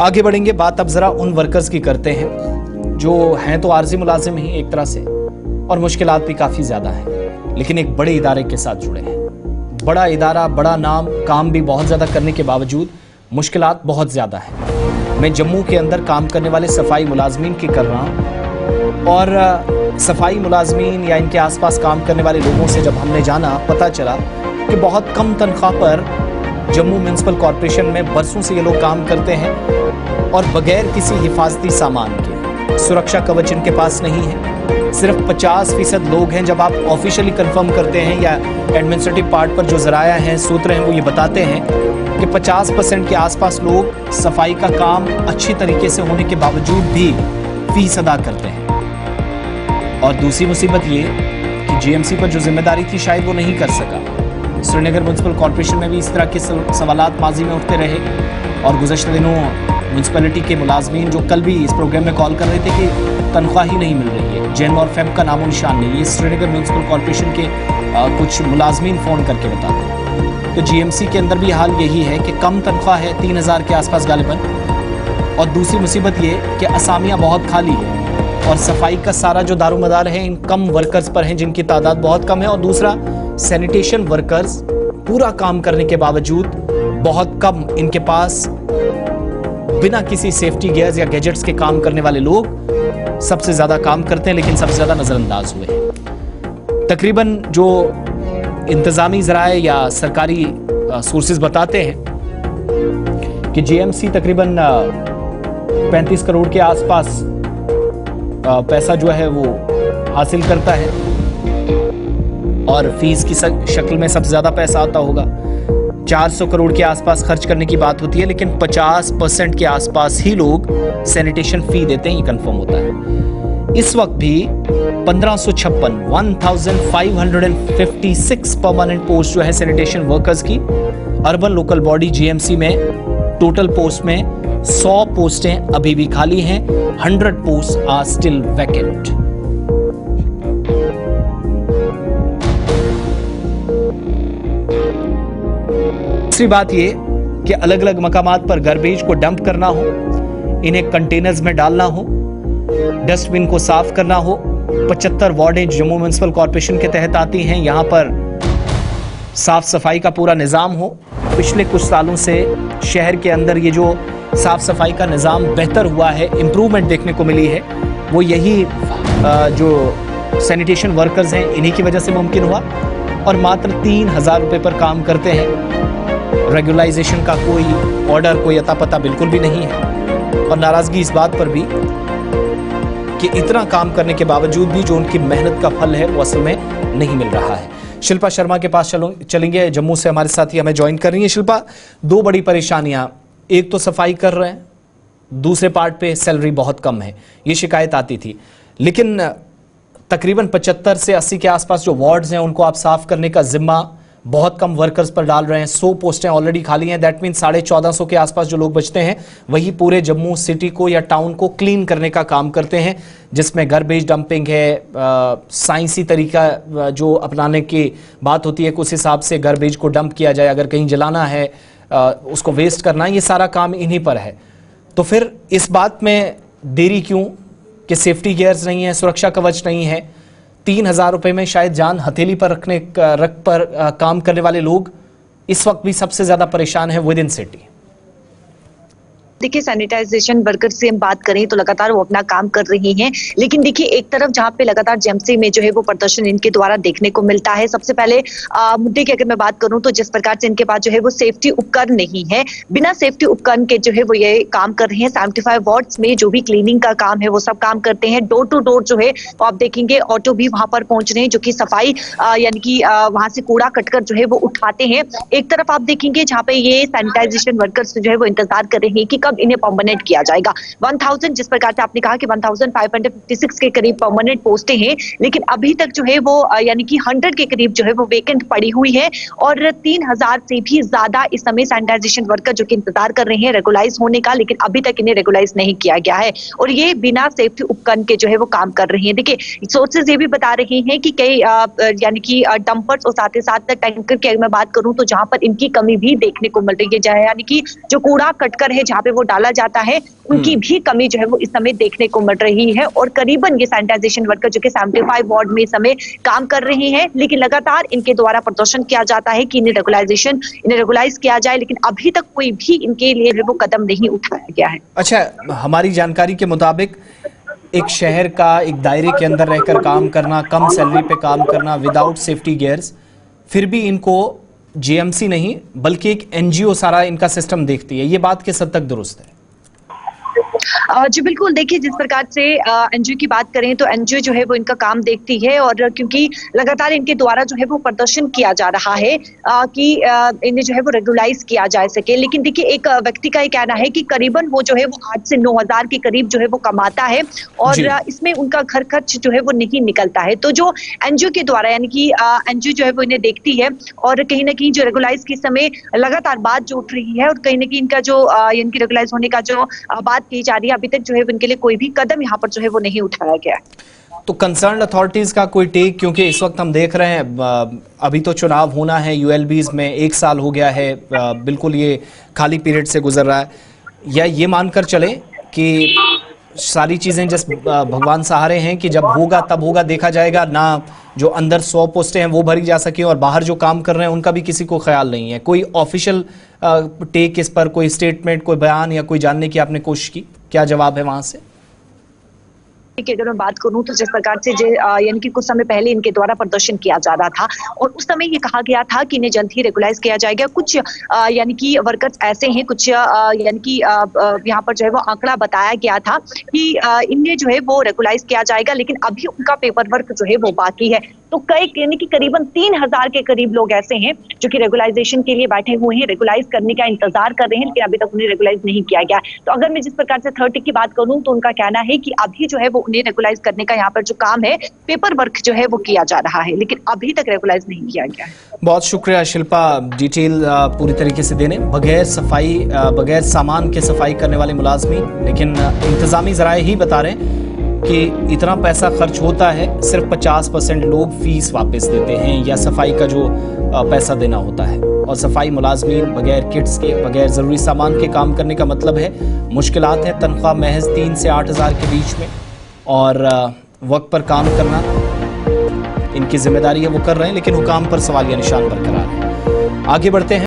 आगे बढ़ेंगे, बात अब जरा उन वर्कर्स की करते हैं जो हैं तो आर्जी मुलाजिम ही एक तरह से, और मुश्किलात भी काफ़ी ज़्यादा हैं, लेकिन एक बड़े इदारे के साथ जुड़े हैं। बड़ा इदारा, बड़ा नाम, काम भी बहुत ज़्यादा करने के बावजूद मुश्किलात बहुत ज़्यादा हैं। मैं जम्मू के अंदर काम करने वाले सफाई मुलाजमीन की कर रहा हूँ, और सफाई मुलाजमीन या इनके आसपास काम करने वाले लोगों से जब हमने जाना, पता चला कि बहुत कम तनख्वाह पर जम्मू म्यूनसिपल कॉरपोरेशन में बरसों से ये लोग काम करते हैं और बगैर किसी हिफाजती सामान के। सुरक्षा कवच इनके पास नहीं है। सिर्फ 50% लोग हैं। जब आप ऑफिशियली कंफर्म करते हैं या एडमिनिस्ट्रेटिव पार्ट पर जो जराया हैं, सूत्र हैं, वो ये बताते हैं कि 50% के आसपास लोग सफाई का काम अच्छी तरीके से होने के बावजूद भी फीस अदा करते हैं। और दूसरी मुसीबत ये कि जीएमसी पर जो जिम्मेदारी थी शायद वो नहीं कर सका। श्रीनगर म्यूनसिपल कॉरपोरेशन में भी इस तरह के सवालात माजी में उठते रहे, और गुज़श्ता दिनों म्यूनसिपैलिटी के मुलाजमीन जो कल भी इस प्रोग्राम में कॉल कर रहे थे कि तनख्वाह ही नहीं मिल रही है, जैन और फेब का नामो निशान नहीं। ये श्रीनगर म्यूनसिपल कॉरपोरेशन के कुछ मुलाजमीन फ़ोन करके बताते हैं। तो जीएमसी के अंदर भी हाल यही है कि कम तनख्वाह है, 3000 के आसपास गालिबन, और दूसरी मुसीबत ये कि असामियाँ बहुत खाली है, और सफाई का सारा जो दारोमदार है इन कम वर्कर्स पर हैं जिनकी तादाद बहुत कम है। और दूसरा, सैनिटेशन वर्कर्स पूरा काम करने के बावजूद बहुत कम इनके पास बिना किसी सेफ्टी गियर्स या गैजेट्स के काम करने वाले लोग सबसे ज्यादा काम करते हैं, लेकिन सबसे ज्यादा नजरअंदाज हुए हैं। तकरीबन जो इंतजामी जराए या सरकारी सोर्सेज बताते हैं कि जीएमसी तकरीबन 35 करोड़ के आसपास पैसा जो है वो हासिल करता है, और फीस की शक्ल में सबसे ज्यादा पैसा आता होगा। 400 करोड़ के आसपास खर्च करने की बात होती है, लेकिन 50% के आसपास ही लोग सैनिटेशन फी देते हैं, ये कंफर्म होता है। इस वक्त भी 1556 परमानेंट पोस्ट जो है सैनिटेशन वर्कर्स की अर्बन लोकल बॉडी जीएमसी में, टोटल पोस्ट में 100 पोस्टें अभी भी खाली हैं। 100 पोस्ट आर स्टिल वैकेंट। दूसरी बात ये कि अलग अलग मकामात पर गार्बेज को डंप करना हो, इन्हें कंटेनर्स में डालना हो, डस्टबिन को साफ करना हो। 75 वार्डें जम्मू म्यूनसिपल कॉरपोरेशन के तहत आती हैं। यहां पर साफ सफाई का पूरा निज़ाम हो। पिछले कुछ सालों से शहर के अंदर ये जो साफ सफाई का निज़ाम बेहतर हुआ है, इम्प्रूवमेंट देखने को मिली है, वो यही जो सैनिटेशन वर्कर्स हैं इन्हीं की वजह से मुमकिन हुआ। और मात्र 3000 रुपये पर काम करते हैं। रेगुलाइजेशन का कोई ऑर्डर, कोई अता पता बिल्कुल भी नहीं है। और नाराजगी इस बात पर भी कि इतना काम करने के बावजूद भी जो उनकी मेहनत का फल है वो असल में नहीं मिल रहा है। शिल्पा शर्मा के पास चलेंगे, जम्मू से हमारे साथी हमें ज्वाइन कर रही है। शिल्पा, दो बड़ी परेशानियां, एक तो सफाई कर रहे हैं, दूसरे पार्ट पे सैलरी बहुत कम है, ये शिकायत आती थी। लेकिन तकरीबन 75 से 80 के आसपास जो वार्ड्स हैं उनको आप साफ करने का जिम्मा बहुत कम वर्कर्स पर डाल रहे हैं। 100 पोस्टें ऑलरेडी खाली हैं। दैट मीन 1450 के आसपास जो लोग बचते हैं वही पूरे जम्मू सिटी को या टाउन को क्लीन करने का काम करते हैं, जिसमें गार्बेज डंपिंग है, साइंसी तरीका जो अपनाने की बात होती है कि उस हिसाब से गार्बेज को डंप किया जाए, अगर कहीं जलाना है उसको वेस्ट करना, ये सारा काम इन्हीं पर है। तो फिर इस बात में देरी क्यों कि सेफ्टी गियर्स नहीं है, सुरक्षा कवच नहीं है। 3000 रुपये में शायद जान हथेली पर रख पर काम करने वाले लोग इस वक्त भी सबसे ज्यादा परेशान है विद इन सिटी। देखिए, सैनिटाइजेशन वर्कर से हम बात करें तो लगातार वो अपना काम कर रही हैं, लेकिन देखिए एक तरफ जहां पे लगातार जेएमसी में जो है वो प्रदर्शन इनके द्वारा देखने को मिलता है। सबसे पहले मुद्दे की अगर मैं बात करूं तो जिस प्रकार से इनके पास जो है वो सेफ्टी उपकरण नहीं है, बिना सेफ्टी उपकरण के जो है वो ये काम कर रहे हैं। 75 वार्ड्स में जो भी क्लीनिंग का काम है वो सब काम करते हैं। डोर टू डोर जो है तो आप देखेंगे ऑटो भी वहां पर पहुंच रहे हैं जो कि सफाई यानी कि वहां से कूड़ा कटकर जो है वो उठाते हैं। एक तरफ आप देखेंगे जहाँ पे ये सैनिटाइजेशन वर्कर्स जो है वो इंतजार कर रहे हैं कि कब इन्हें परमानेंट किया जाएगा। 1000 जिस प्रकार से आपने कहा कि 1556 के करीब परमानेंट पोस्टें हैं, लेकिन अभी तक जो है वो यानी कि 100 के करीब जो है वो वेकेंट पड़ी हुई है, और 3000 से भी ज्यादा इस समय सैनिटाइजेशन वर्कर जो कि इंतजार कर रहे हैं रेगुलाइज होने का, लेकिन अभी तक इन्हें रेगुलाइज नहीं किया गया है, और ये बिना सेफ्टी उपकरण के जो है वो काम कर रहे हैं। देखिए, सोर्सेज ये भी बता रहे हैं कि कई यानी कि डंपर्स और साथ ही साथ टैंकर की अगर मैं बात करूं तो जहां पर इनकी कमी भी देखने को मिल रही है, यानी कि जो कूड़ा कटकर है जहां पे वो डाला जाता है, उनकी भी कमी जो है वो इस समय देखने को मिल रही है। और करीबन ये सैनिटाइजेशन वर्कर जो कि 75 वार्ड में इस समय काम कर रहे हैं, लेकिन लगातार इनके द्वारा प्रदर्शन किया जाता है कि इन्हें रेगुलाइज किया जाए, लेकिन अभी तक कोई भी इनके लिए वो कदम नहीं उठाया गया है। अच्छा, हमारी जानकारी के मुताबिक एक शहर का एक दायरे के अंदर रहकर काम करना, कम सैलरी पे काम करना, विदाउट सेफ्टी गियर्स, फिर भी इनको जेएमसी नहीं बल्कि एक एनजीओ सारा इनका सिस्टम देखती है, ये बात किस हद तक दुरुस्त है? जी बिल्कुल, देखिए जिस प्रकार से एनजीओ की बात करें तो एनजीओ जो है वो इनका काम देखती है, और क्योंकि लगातार इनके द्वारा जो है वो प्रदर्शन किया जा रहा है कि इन्हें जो है वो रेगुलाइज किया जा सके। लेकिन देखिए एक व्यक्ति का ये कहना है कि करीबन वो जो है वो 8 से 9,000 के करीब जो है वो कमाता है, और इसमें उनका घर खर्च जो है वो नहीं निकलता है। तो जो एनजीओ के द्वारा यानी कि एनजीओ जो है वो इन्हें देखती है, और कहीं ना कहीं जो रेगुलाइज के समय लगातार बात जो उठ रही है, और कहीं ना कहीं इनका जो इनकी रेगुलाइज होने का जो बात की जा रही है, अभी तक जो है इनके लिए कोई भी कदम यहाँ पर जो है वो नहीं उठाया गया है। तो कंसर्न अथॉरिटीज का कोई टेक, क्योंकि इस वक्त हम देख रहे हैं अभी तो चुनाव होना है, यूएलबीज में 1 साल हो गया है, बिल्कुल ये खाली पीरियड से गुजर रहा है, या ये मानकर चले कि सारी चीजें जिस भगवान सहारे हैं कि जब होगा तब होगा, देखा जाएगा, ना जो अंदर 100 पोस्टें हैं वो भरी जा सके, और बाहर जो काम कर रहे हैं उनका भी किसी को ख्याल नहीं है। कोई ऑफिशियल टेक इस पर, कोई स्टेटमेंट, कोई बयान या कोई जानने की आपने कोशिश की? क्या जवाब है वहां से? कि अगर मैं बात करूं तो जिस प्रकार से यानी कि कुछ समय पहले इनके द्वारा प्रदर्शन किया जा रहा था, और उस समय ये कहा गया था कि इन्हें जल्द ही रेगुलाइज किया जाएगा। कुछ यानी कि वर्कर्स ऐसे हैं, कुछ यानी कि यहाँ पर जो है वो आंकड़ा बताया गया था कि इन्हें जो है वो रेगुलाइज किया जाएगा, लेकिन अभी उनका पेपर वर्क जो है वो बाकी है। तो कई यानी कि करीबन 3,000 के करीब लोग ऐसे हैं जो कि रेगुलाइजेशन के लिए बैठे हुए हैं, रेगुलाइज करने का इंतजार कर रहे हैं, लेकिन अभी तक उन्हें रेगुलाइज नहीं किया गया। तो अगर मैं जिस प्रकार से थर्ड टिक की बात करूं तो उनका कहना है कि अभी जो है वो उन्हें रेगुलाइज करने का यहाँ पर जो काम है, पेपर वर्क जो है वो किया जा रहा है, लेकिन अभी तक रेगुलाइज नहीं किया गया है। बहुत शुक्रिया शिल्पा, डिटेल पूरी तरीके से देने। बगैर सफाई, बगैर सामान के सफाई करने वाले मुलाजमीन, लेकिन इंतजामी जराए ही बता रहे हैं कि इतना पैसा खर्च होता है, सिर्फ 50% लोग फीस वापस देते हैं या सफाई का जो पैसा देना होता है। और सफाई मुलाजमीन बगैर किट्स के, बगैर ज़रूरी सामान के काम करने का मतलब है मुश्किलात हैं। तनख्वाह महज 3 से 8,000 के बीच में, और वक्त पर काम करना इनकी जिम्मेदारी है, वो कर रहे हैं, लेकिन हुकाम पर सवालिया निशान बरकरार है। आगे बढ़ते हैं।